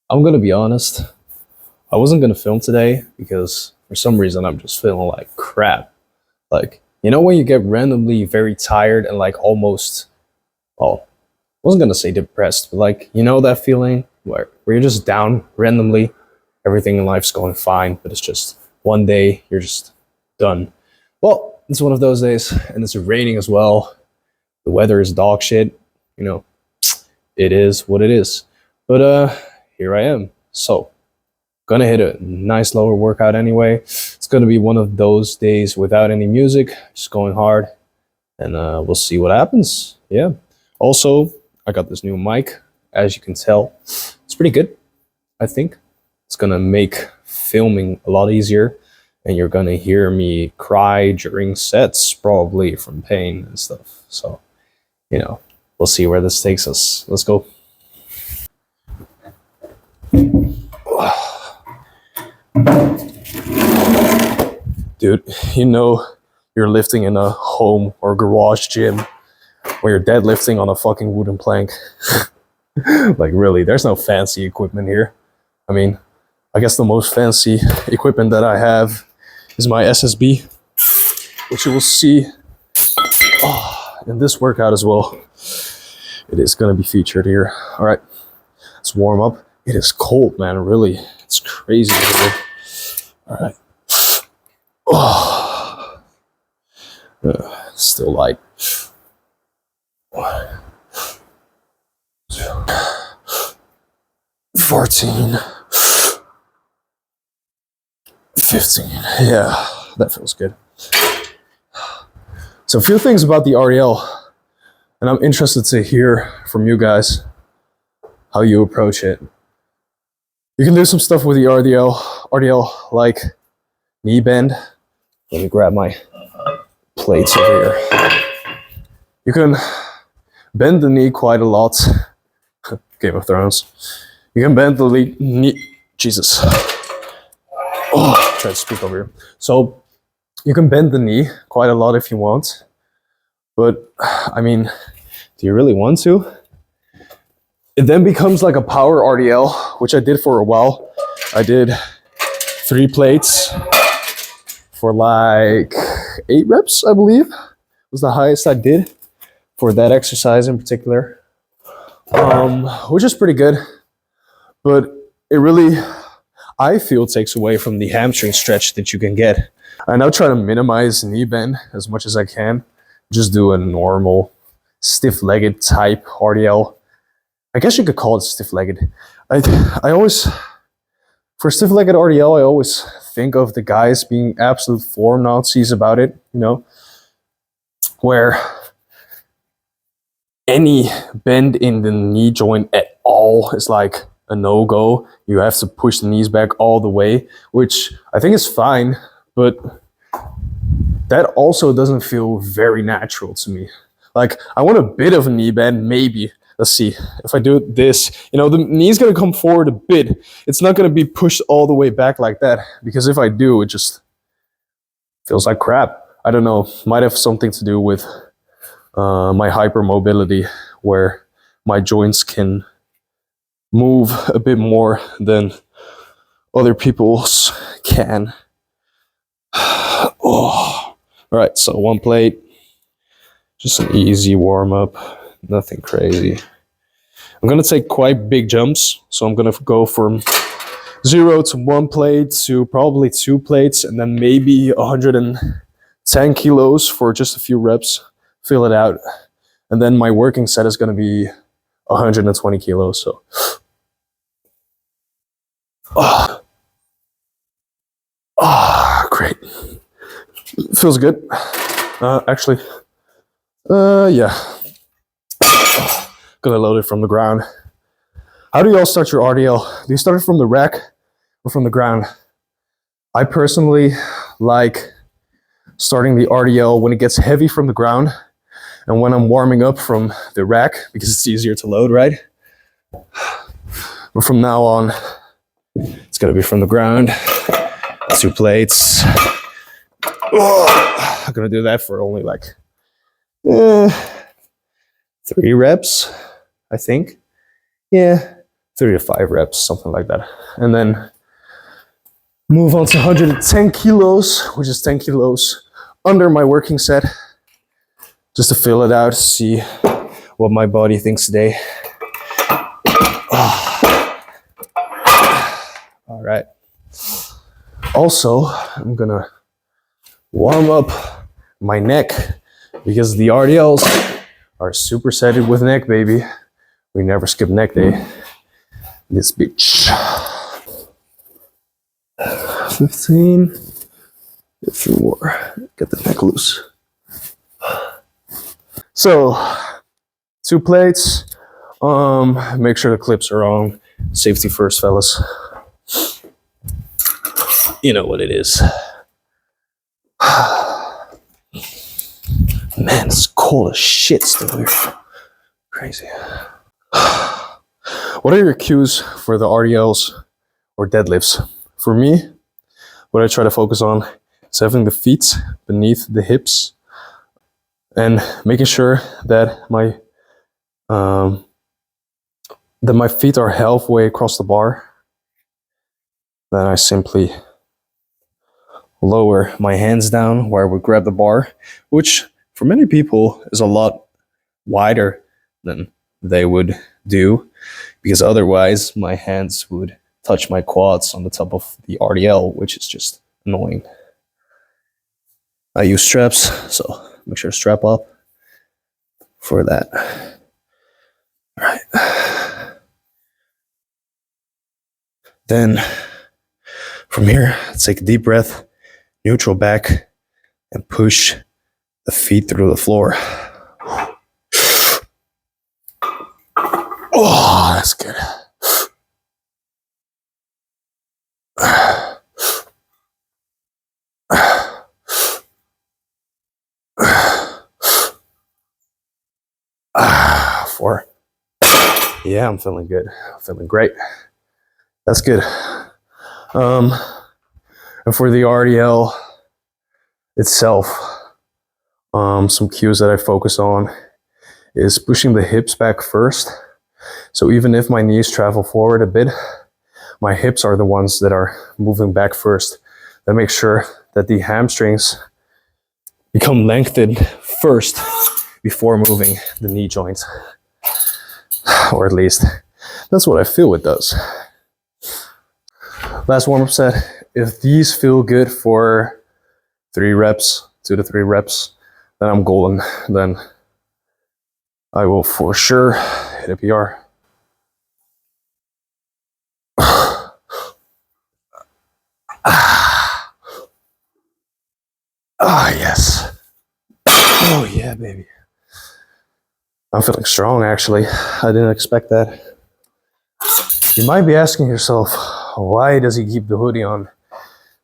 I'm gonna be honest. I wasn't gonna film today because for some reason I'm just feeling like crap. Like, when you get randomly very tired and like almost, well, I wasn't gonna say depressed, but like, that feeling where you're just down randomly, everything in life's going fine, but it's just one day you're just done. Well, it's one of those days, and it's raining as well. The weather is dog shit. You know, it is what it is. But here I am. So gonna hit a nice lower workout anyway. It's gonna be one of those days without any music, just going hard, and we'll see what happens. Yeah. Also, I got this new mic. As you can tell, it's pretty good. I think it's gonna make filming a lot easier, and you're gonna hear me cry during sets probably from pain and stuff. So, we'll see where this takes us. Let's go. Dude, you're lifting in a home or garage gym where you're deadlifting on a fucking wooden plank. Like, really, there's no fancy equipment here. I mean, I guess the most fancy equipment that I have is my SSB, which you will see in this workout as well. It is going to be featured here. All right, let's warm up. It is cold, man, really. It's crazy here. All right. Oh. Still light. 14. 15. Yeah, that feels good. So a few things about the RDL, and I'm interested to hear from you guys how you approach it. You can do some stuff with the RDL like knee bend. Let me grab my plates over here. You can bend the knee quite a lot. Game of Thrones. You can bend the knee. Jesus. Oh, try to speak over here. So you can bend the knee quite a lot if you want. But, I mean, do you really want to? It then becomes like a power RDL, which I did for a while. I did 3 plates for like 8 reps, I believe, was the highest I did for that exercise in particular, which is pretty good. But it really, I feel, takes away from the hamstring stretch that you can get. I now try to minimize knee bend as much as I can. Just do a normal stiff-legged type RDL. I guess you could call it stiff-legged. I always, for stiff-legged RDL, I always think of the guys being absolute form Nazis about it, where any bend in the knee joint at all is like a no-go. You have to push the knees back all the way, which I think is fine, but that also doesn't feel very natural to me. Like, I want a bit of a knee bend, maybe. Let's see, if I do this, the knee's gonna come forward a bit. It's not gonna be pushed all the way back like that, because if I do, it just feels like crap. I don't know, might have something to do with my hypermobility, where my joints can move a bit more than other people's can. Oh. All right, so 1 plate, just an easy warm up, nothing crazy. I'm gonna take quite big jumps, so I'm gonna go from 0 to 1 plate to probably 2 plates, and then maybe 110 kilos for just a few reps, fill it out. And then my working set is gonna be 120 kilos, so. Great. Feels good. Actually, yeah. Gonna load it from the ground. How do y'all start your RDL? Do you start it from the rack or from the ground? I personally like starting the RDL when it gets heavy from the ground and when I'm warming up from the rack, because it's easier to load, right? But from now on, it's gonna be from the ground. 2 plates. I'm gonna do that for only like 3 reps, I think. Yeah, 3 to 5 reps, something like that. And then move on to 110 kilos, which is 10 kilos under my working set, just to fill it out, see what my body thinks today. All right. Also, I'm gonna warm up my neck because the RDLs are supersetted with neck, baby. We never skip neck day. This bitch. 15. A few more. Get the neck loose. So, 2 plates. Make sure the clips are on. Safety first, fellas. You know what it is. Man, it's cold as shit still here. Crazy. What are your cues for the RDLs or deadlifts? For me, what I try to focus on is having the feet beneath the hips and making sure that my feet are halfway across the bar. Then I simply lower my hands down where I would grab the bar, which for many people is a lot wider than they would do, because otherwise my hands would touch my quads on the top of the RDL, which is just annoying. I use straps, so make sure to strap up for that. All right. Then from here, take a deep breath, neutral back, and push the feet through the floor. Oh, that's good. Four. Yeah, I'm feeling good. I'm feeling great. That's good. And for the RDL itself, some cues that I focus on is pushing the hips back first. So even if my knees travel forward a bit, my hips are the ones that are moving back first. That makes sure that the hamstrings become lengthened first before moving the knee joints. Or at least that's what I feel it does. Last warm-up set. If these feel good for 3 reps, 2 to 3 reps, then I'm golden. Then I will for sure hit a PR. Ah, yes. Oh, yeah, baby. I'm feeling strong, actually. I didn't expect that. You might be asking yourself, why does he keep the hoodie on?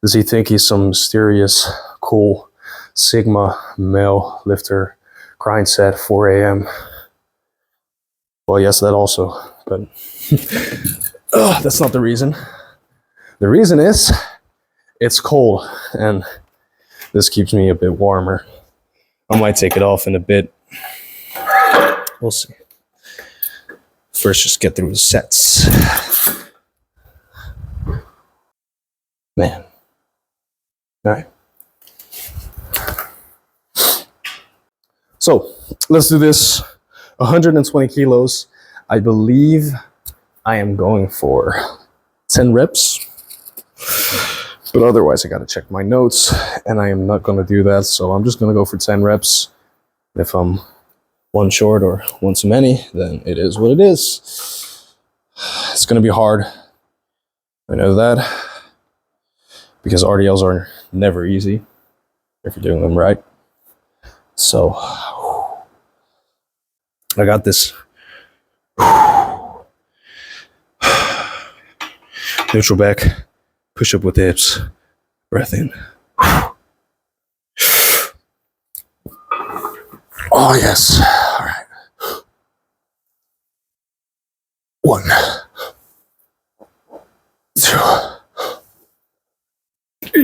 Does he think he's some mysterious, cool Sigma male lifter, grind set 4 a.m.? Well, yes, that also, but that's not the reason. The reason is it's cold and this keeps me a bit warmer. I might take it off in a bit. We'll see. First, just get through the sets. Man. All right. So let's do this. 120 kilos. I believe I am going for 10 reps. But otherwise, I got to check my notes, and I am not going to do that. So I'm just going to go for 10 reps. If I'm one short or one too many, then it is what it is. It's going to be hard. I know that. Because RDLs are never easy if you're doing them right. So I got this. Neutral back, push up with the hips, breath in. Oh, yes. All right. 1, 2.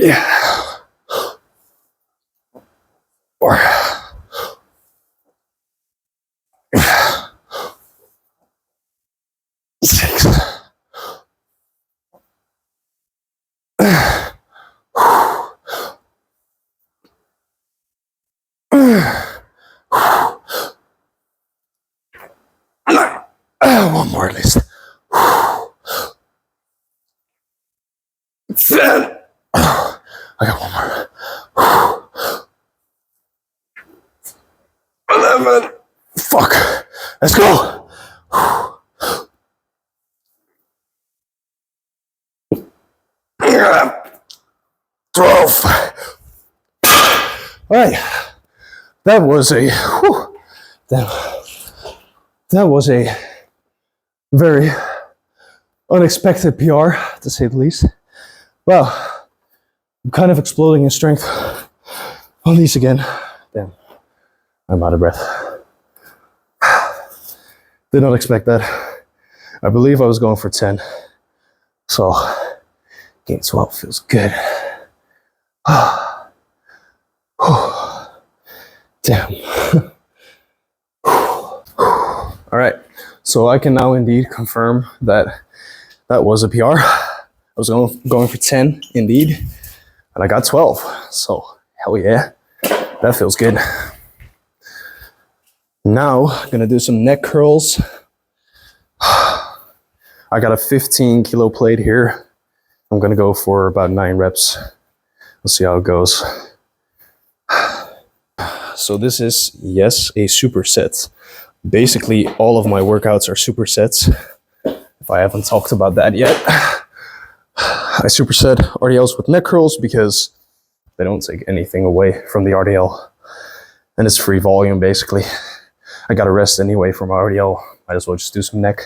Yeah. 4. 6. 10. I got one more. 11. Fuck. Let's go. 12. All right. That was a that was a very unexpected PR, to say the least. Wow, I'm kind of exploding in strength on these again. Damn, I'm out of breath. Did not expect that. I believe I was going for 10. So, game 12 feels good. Damn. All right, so I can now indeed confirm that that was a PR. I was going for 10 indeed, and I got 12. So hell yeah, that feels good. Now I'm gonna do some neck curls. I got a 15 kilo plate here. I'm gonna go for about 9 reps. We'll see how it goes. So this is, yes, a superset. Basically, all of my workouts are supersets. If I haven't talked about that yet. I superset RDLs with neck curls because they don't take anything away from the RDL. And it's free volume, basically. I gotta rest anyway from my RDL. Might as well just do some neck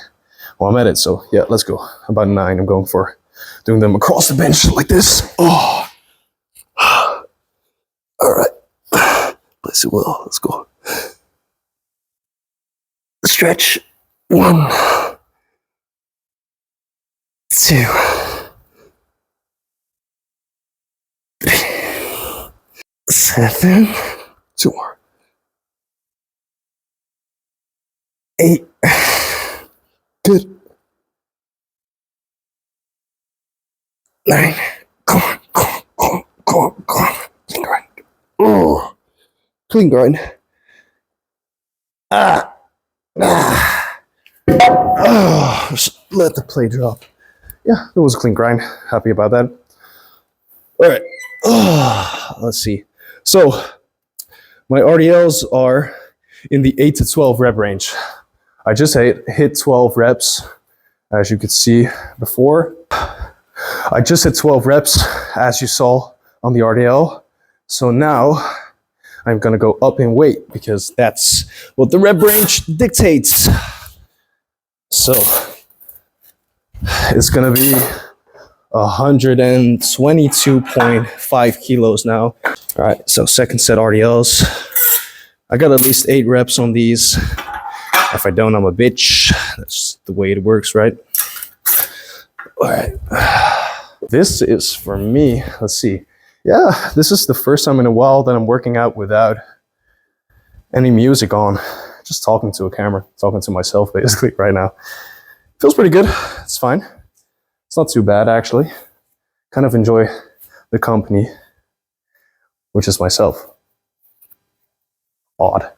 while I'm at it. So yeah, let's go. About 9, I'm going for doing them across the bench like this. Oh. All right. Bless you well. Let's go. Stretch. 1, 2, 3, 7. 2 more. 8. Good. 9. Come on. Clean grind. Oh. Clean grind. Just let the plate drop. Yeah, it was a clean grind. Happy about that. All right. Let's see. So my RDLs are in the 8 to 12 rep range. I just hit 12 reps, as you could see before. I just hit 12 reps, as you saw on the RDL. So now I'm gonna go up in weight because that's what the rep range dictates. So it's gonna be 122.5 kilos now. All right, so second set RDLs. I got at least 8 reps on these. If I don't, I'm a bitch. That's the way it works, right? All right. This is for me, let's see. Yeah, this is the first time in a while that I'm working out without any music on. Just talking to a camera, talking to myself basically right now. Feels pretty good. It's fine. It's not too bad, actually. Kind of enjoy the company, which is myself. Odd.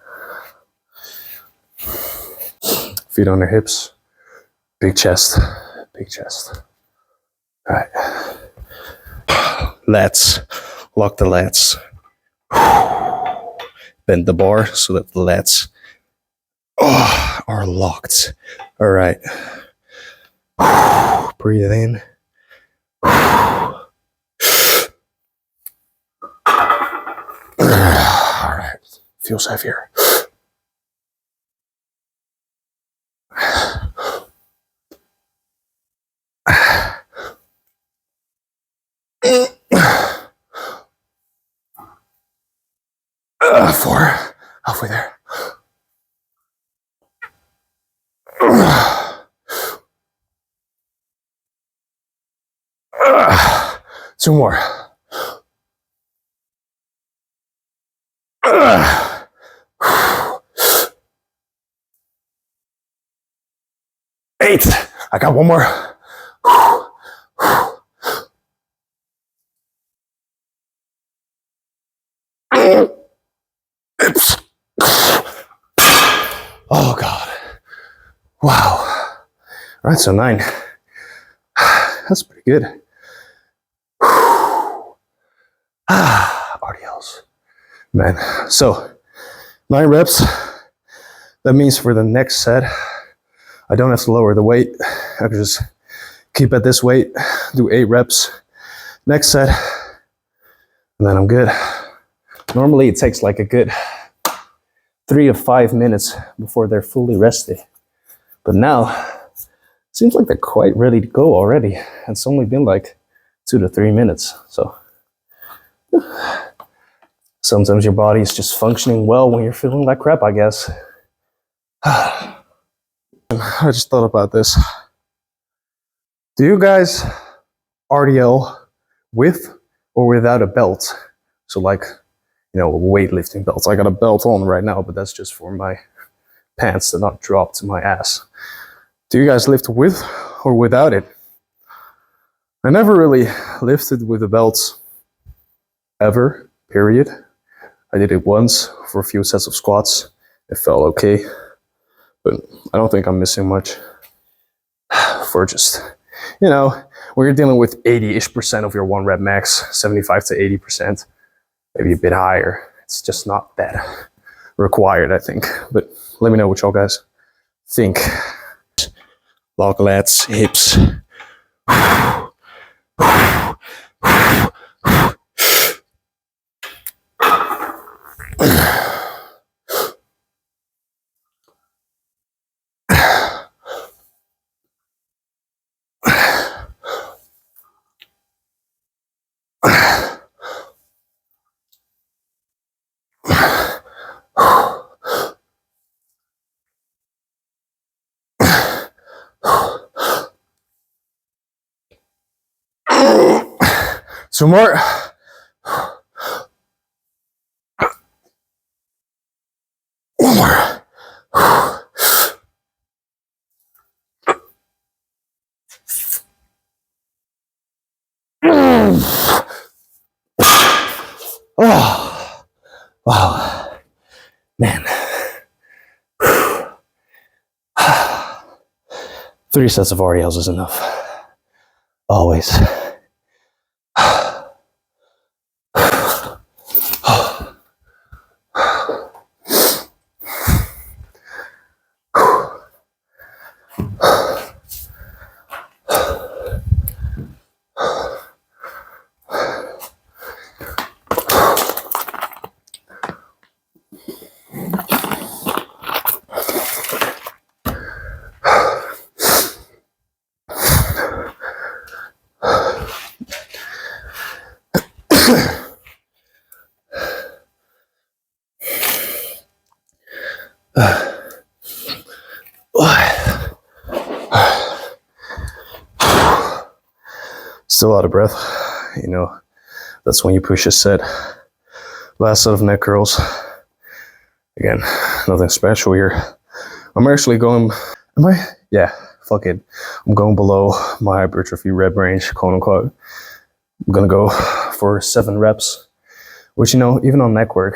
Feet on their hips. Big chest. Big chest. All right. Lats. Lock the lats. Bend the bar so that the lats are locked. All right. Breathe in. All right. Feels heavier. Four. Halfway there. 2 more. 8. I got 1 more. Oh God. Wow. All right, so 9. That's pretty good. RDLs. Man. So 9 reps. That means for the next set, I don't have to lower the weight. I can just keep at this weight, do 8 reps. Next set, and then I'm good. Normally it takes like a good 3 to 5 minutes before they're fully rested. But now, it seems like they're quite ready to go already. It's only been like 2 to 3 minutes. So sometimes your body is just functioning well when you're feeling like crap, I guess. I just thought about this. Do you guys RDL with or without a belt? So like, you know, weightlifting belts. I got a belt on right now, but that's just for my pants to not drop to my ass. Do you guys lift with or without it? I never really lifted with the belts ever, period. I did it once for a few sets of squats. It felt okay, but I don't think I'm missing much for just, you know, when you're dealing with 80-ish% of your 1 rep max, 75 to 80%, maybe a bit higher. It's just not that required, I think. But let me know what y'all guys think. Log lats, hips. Some more. One more. Oh, wow, man. 3 sets of RDLs is enough. Always. Still out of breath. You know, that's when you push a set. Last set of neck curls. Again, nothing special here. I'm actually going, yeah, fuck it. I'm going below my hypertrophy rep range, quote unquote. I'm gonna go for 7 reps, which, you know, even on neck work,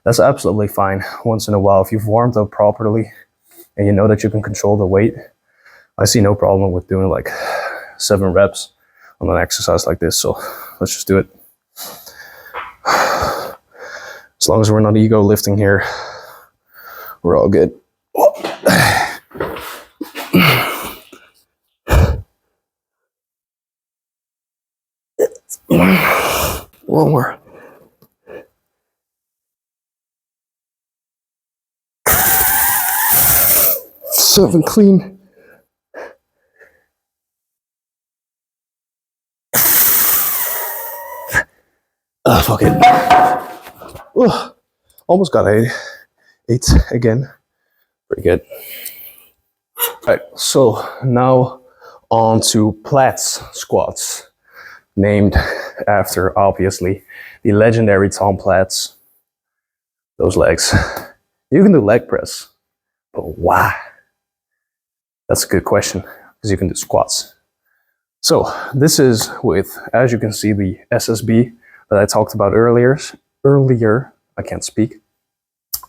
that's absolutely fine once in a while. If you've warmed up properly and you know that you can control the weight, I see no problem with doing like 7 reps on an exercise like this. So let's just do it. As long as we're not ego lifting here, we're all good. One more. Seven clean. Fuck it. Ugh. Almost got 8 again. Pretty good. Alright, so now on to Platts squats, named after, obviously, the legendary Tom Platts. Those legs. You can do leg press, but why? That's a good question, because you can do squats. So this is with, as you can see, the SSB that I talked about earlier. I can't speak.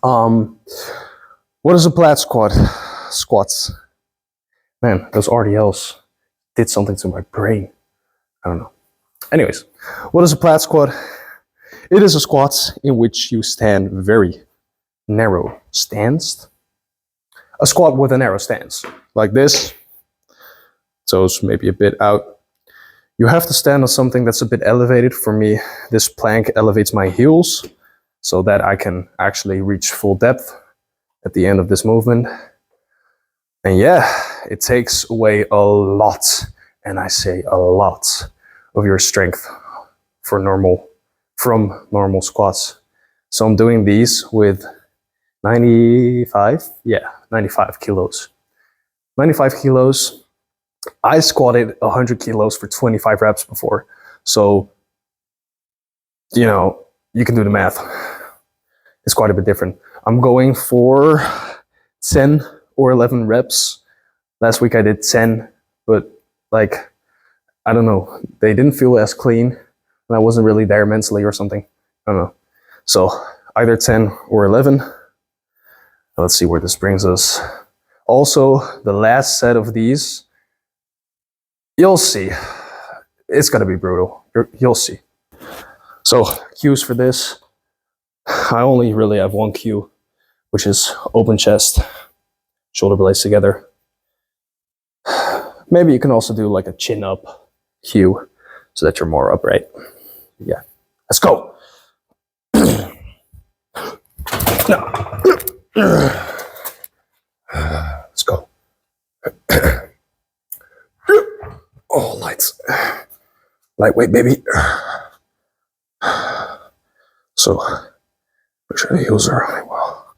What is a Platt squat? Squats. Man, those RDLs did something to my brain. I don't know. Anyways, what is a Platt squat? It is a squat in which you stand very narrow stance. A squat with a narrow stance, like this. Toes maybe a bit out. You have to stand on something that's a bit elevated. For me, this plank elevates my heels so that I can actually reach full depth at the end of this movement. And yeah, it takes away a lot, and I say a lot, of your strength from normal squats. So I'm doing these with 95 kilos. 95 kilos. I squatted 100 kilos for 25 reps before. So, you know, you can do the math. It's quite a bit different. I'm going for 10 or 11 reps. Last week I did 10, but like, I don't know, they didn't feel as clean, and I wasn't really there mentally or something. I don't know. So either 10 or 11. Let's see where this brings us. Also, the last set of these, you'll see. It's gonna be brutal. You'll see. So cues for this, I only really have one cue, which is open chest, shoulder blades together. Maybe you can also do like a chin up cue so that you're more upright. Yeah, let's go. Let's go. Oh, lights. Lightweight, baby. So, make sure the heels are running well.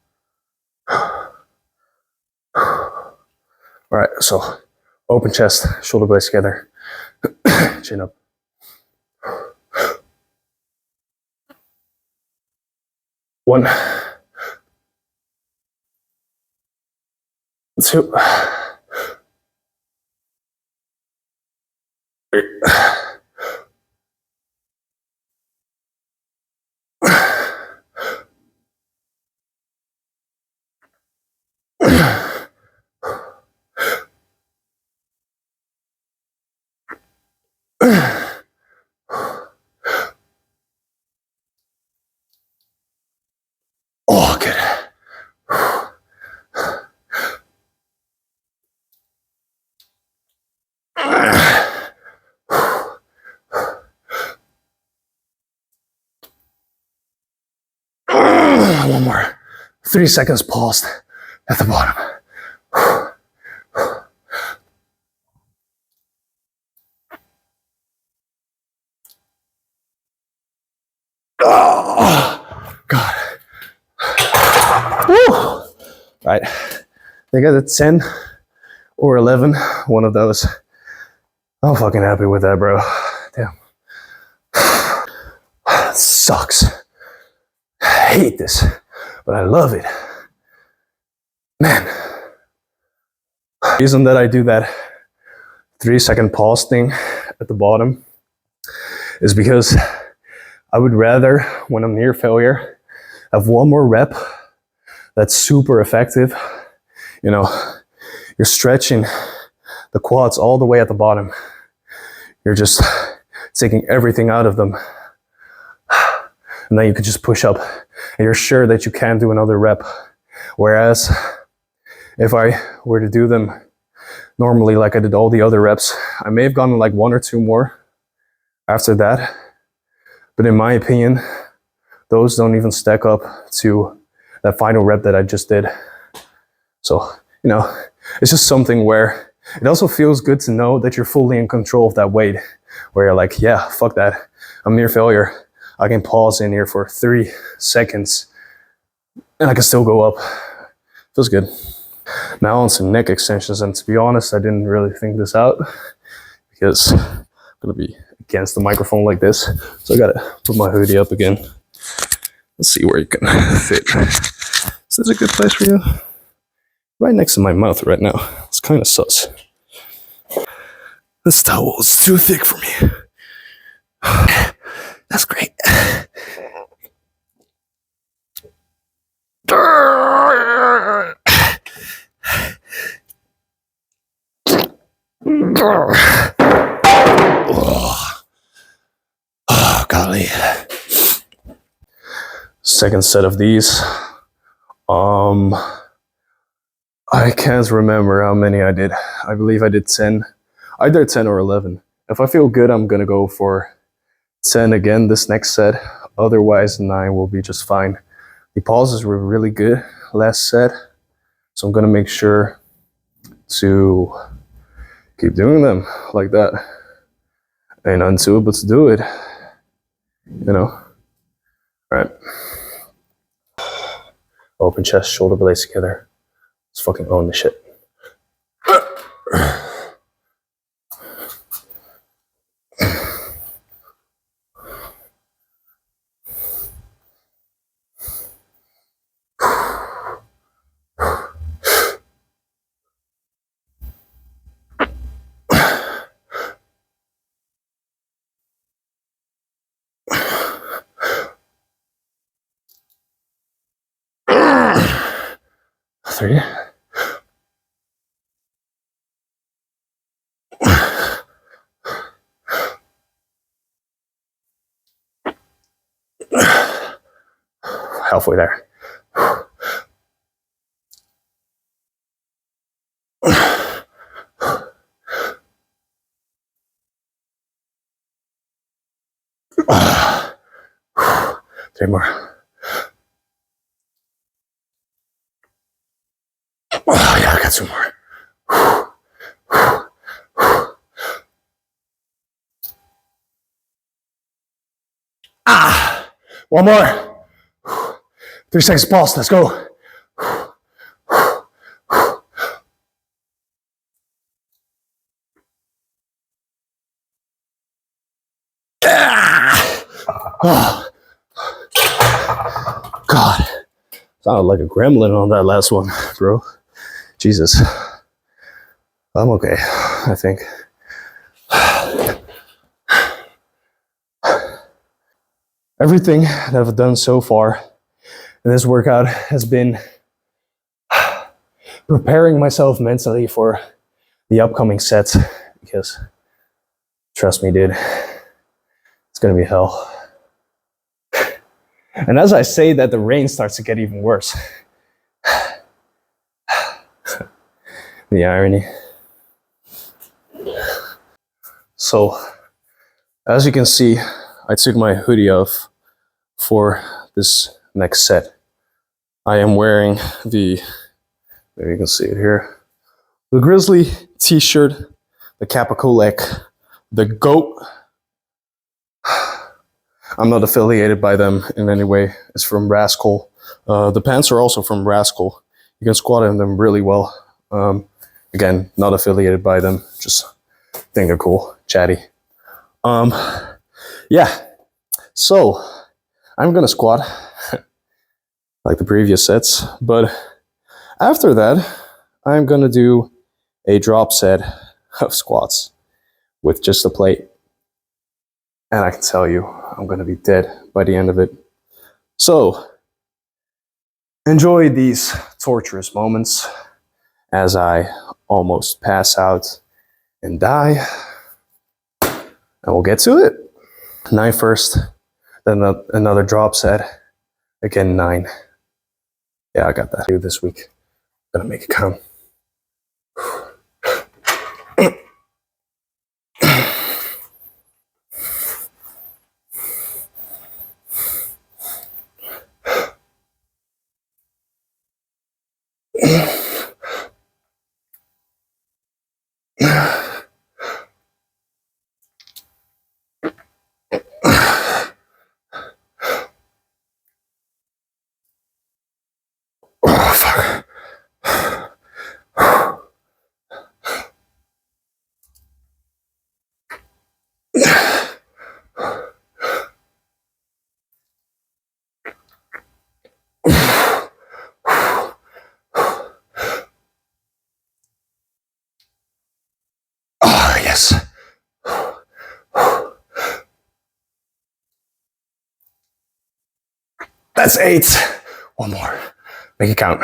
All right, so open chest, shoulder blades together, chin up. 1, 2, 3. Oh, good. One more. 3 seconds paused at the bottom. Oh, God. Woo. All right. I got a 10 or 11, one of those. I'm fucking happy with that, bro. Damn. Sucks. I hate this, but I love it. Man. The reason that I do that 3-second pause thing at the bottom is because I would rather, when I'm near failure, have one more rep that's super effective. You know, you're stretching the quads all the way at the bottom. You're just taking everything out of them. And then you can just push up and you're sure that you can do another rep. Whereas if I were to do them normally like I did all the other reps, I may have gone like 1 or 2 more after that. But in my opinion, those don't even stack up to that final rep that I just did. So, you know, it's just something where it also feels good to know that you're fully in control of that weight, where you're like, yeah, fuck that. I'm near failure. I can pause in here for 3 seconds and I can still go up. Feels good. Now on some neck extensions, and to be honest, I didn't really think this out because I'm gonna be against the microphone like this. So I gotta put my hoodie up again. Let's see where you can fit. Is this a good place for you? Right next to my mouth right now. It's kind of sus. This towel is too thick for me. That's great. Oh, golly. Second set of these. I can't remember how many I did. I believe I did 10. Either 10 or 11. If I feel good, I'm gonna go for 10 again this next set. Otherwise, 9 will be just fine. The pauses were really good last set, so I'm gonna make sure to keep doing them like that. Ain't nothing to it but to do it, you know? All right. Open chest, shoulder blades together. Let's fucking own this shit. Three. Halfway there. 3 more. Oh, yeah, I got 2 more. One more. 3 seconds pulse. Let's go. Oh. God. Sounded like a gremlin on that last one, bro. Jesus. I'm okay, I think. Everything that I've done so far in this workout has been preparing myself mentally for the upcoming sets, because trust me, dude, it's gonna be hell. And as I say that, the rain starts to get even worse. The irony. So, as you can see, I took my hoodie off for this next set. I am wearing the, maybe you can see it here, the Grizzly t-shirt, the Capacolec, the GOAT. I'm not affiliated by them in any way. It's from Rascal. The pants are also from Rascal. You can squat in them really well. Again, not affiliated by them, just think they're cool, chatty. Yeah, so I'm gonna squat like the previous sets, but after that, I'm gonna do a drop set of squats with just a plate. And I can tell you, I'm gonna be dead by the end of it. So, enjoy these torturous moments as I almost pass out and die. And we'll get to it. 9 first, then another drop set. Again, 9. Yeah, I got that this week. Gonna make it count. Oh, fuck. Oh, yes. That's 8. One more. Make it count.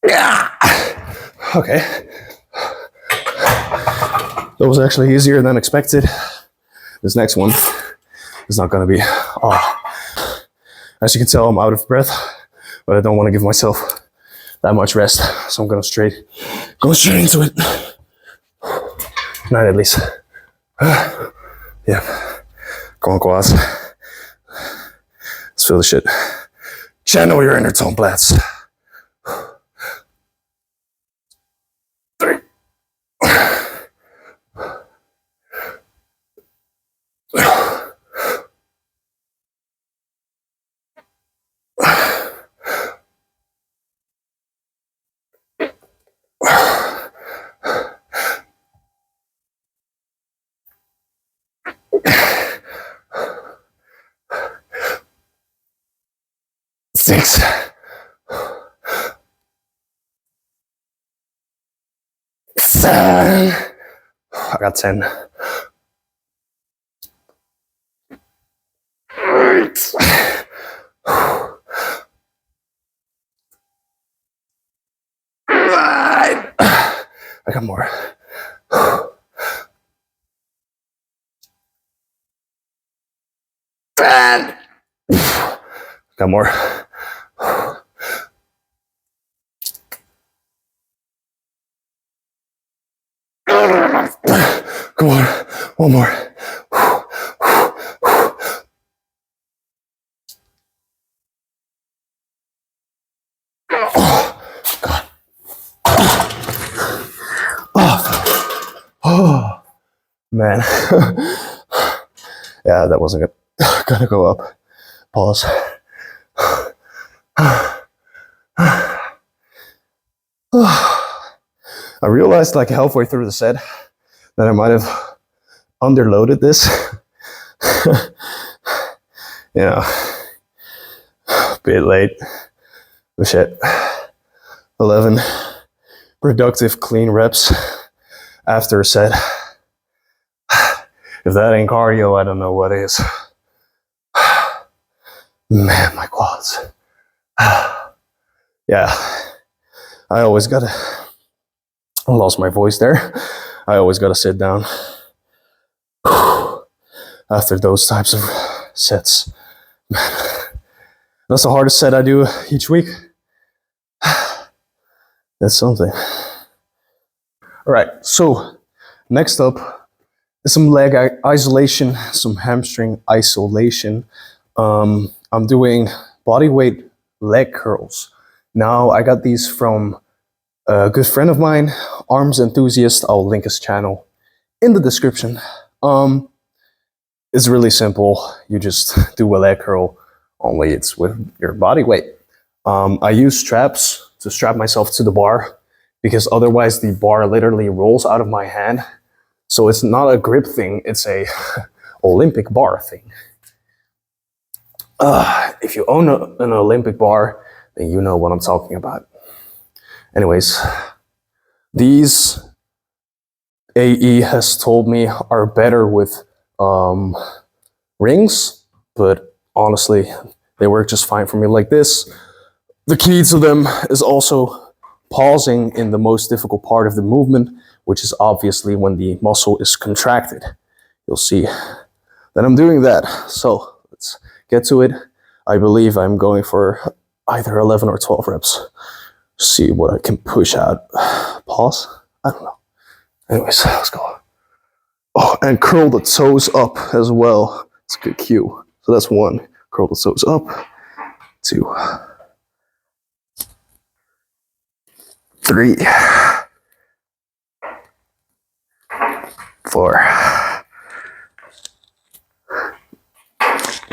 Yeah. Okay. That was actually easier than expected. This next one is not gonna be. As you can tell, I'm out of breath, but I don't want to give myself that much rest, so I'm gonna go straight into it. Nine at least. Yeah. Come on, quads. Let's feel the shit. Channel your inner tone plats. 3. 6. 7. I got 10. 8. 9. I got more. 10. Got more. Come on, one more. Oh, God. Oh, man. Yeah, that wasn't good. Gotta go up. Pause. I realized like halfway through the set that I might have underloaded this. Yeah, a bit late. But shit. 11 productive clean reps after a set. If that ain't cardio, I don't know what is. Man, my quads. Yeah, I lost my voice there. I always gotta sit down after those types of sets. Man, that's the hardest set I do each week. That's something. All right, so next up is some leg isolation, some hamstring isolation. I'm doing body weight leg curls. Now, I got these from a good friend of mine, Arms Enthusiast. I'll link his channel in the description. It's really simple. You just do a leg curl, only it's with your body weight. I use straps to strap myself to the bar because otherwise the bar literally rolls out of my hand. So it's not a grip thing, it's a Olympic bar thing. If you own an Olympic bar, then you know what I'm talking about. Anyways, these AE has told me are better with rings, but honestly, they work just fine for me like this. The key to them is also pausing in the most difficult part of the movement, which is obviously when the muscle is contracted. You'll see that I'm doing that. So let's get to it. I believe I'm going for either 11 or 12 reps. See what I can push out. Pause? I don't know. Anyways, let's go. Oh, and curl the toes up as well. It's a good cue. So that's 1. Curl the toes up. 2. 3. 4.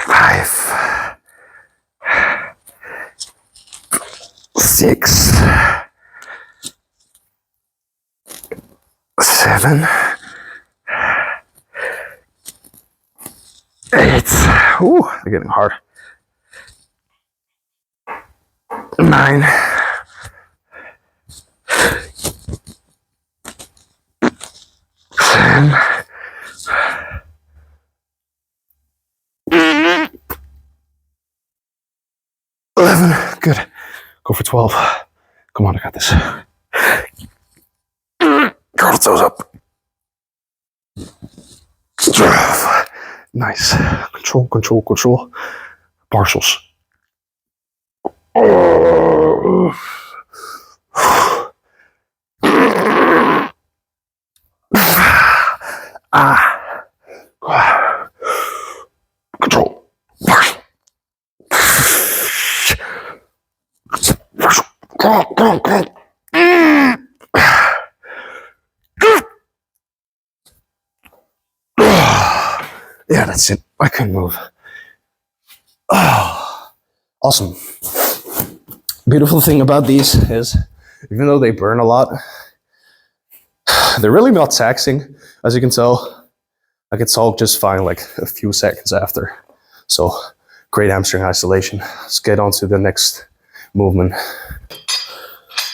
5. 6. 7. 8. Ooh, they're getting hard. 9. 10. 11. Good. Go for 12. Come on, I got this. Curl the toes up. Nice. Control, control, control. Partials. Ah. Control. Yeah, that's it. I can move. Oh, awesome. Beautiful thing about these is, even though they burn a lot, they're really not taxing. As you can tell, I can talk just fine like a few seconds after. So, great hamstring isolation. Let's get on to the next movement.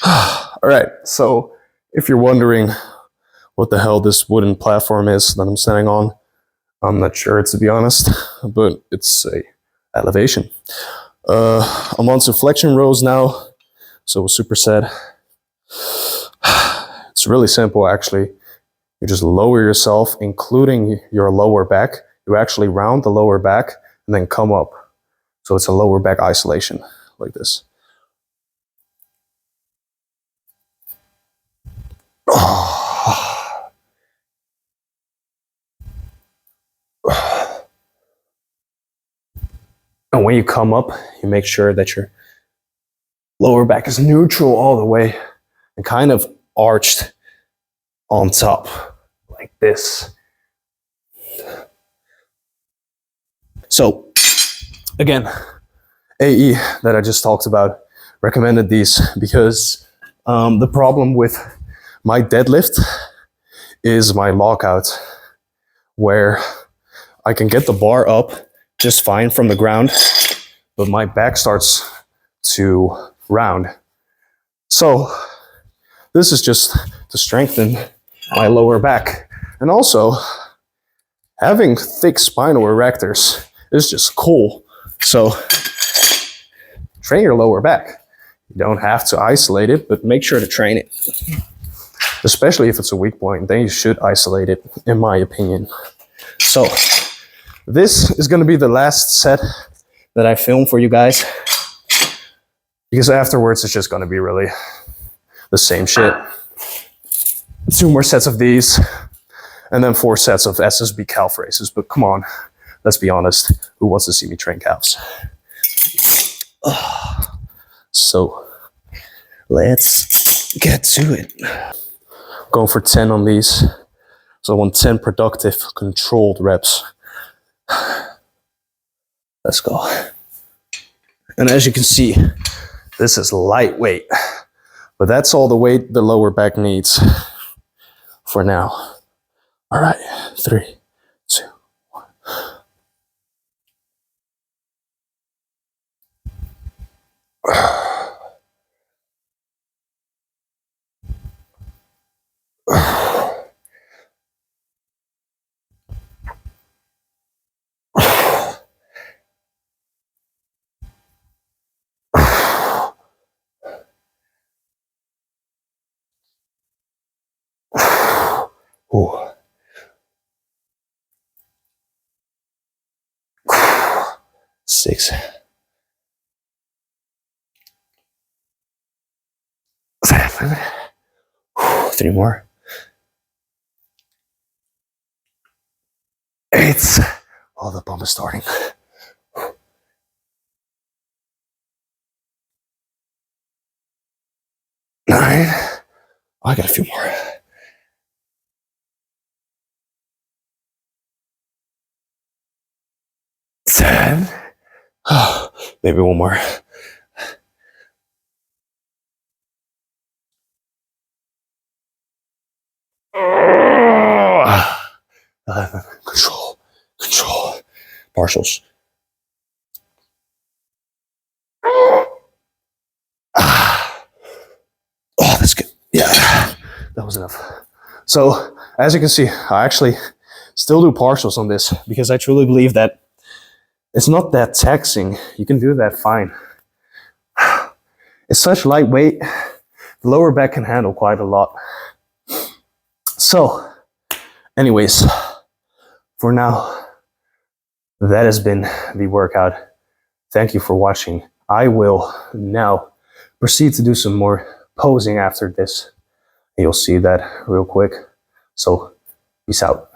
All right, so if you're wondering what the hell this wooden platform is that I'm standing on, I'm not sure, to be honest, but it's a elevation. I'm on some flexion rows now, so superset. It's really simple, actually. You just lower yourself, including your lower back. You actually round the lower back and then come up. So it's a lower back isolation, like this. And when you come up, you make sure that your lower back is neutral all the way and kind of arched on top, like this. So, again, AE that I just talked about, recommended these because the problem with my deadlift is my lockout, where I can get the bar up just fine from the ground, but my back starts to round. So this is just to strengthen my lower back. And also, having thick spinal erectors is just cool. So train your lower back. You don't have to isolate it, but make sure to train it. Especially if it's a weak point, then you should isolate it, in my opinion. So this is going to be the last set that I film for you guys, because afterwards it's just going to be really the same shit. 2 more sets of these, and then 4 sets of SSB calf raises. But come on, let's be honest, who wants to see me train calves? So let's get to it. Going for 10 on these. So I want 10 productive, controlled reps. Let's go. And as you can see, this is lightweight, but that's all the weight the lower back needs for now. All right, 3, 2, 1. Ooh. 6, 7. 3 more. 8. Oh, the pump is starting. 9. Oh, I got a few more. 10. Oh, maybe one more. 11. Control. Control. Partials. Oh, that's good. Yeah, that was enough. So, as you can see, I actually still do partials on this because I truly believe that it's not that taxing. You can do that fine. It's such lightweight, the lower back can handle quite a lot. So, Anyways, for now, that has been the workout. Thank you for watching. I will now proceed to do some more posing after this. You'll see that real quick. So, peace out.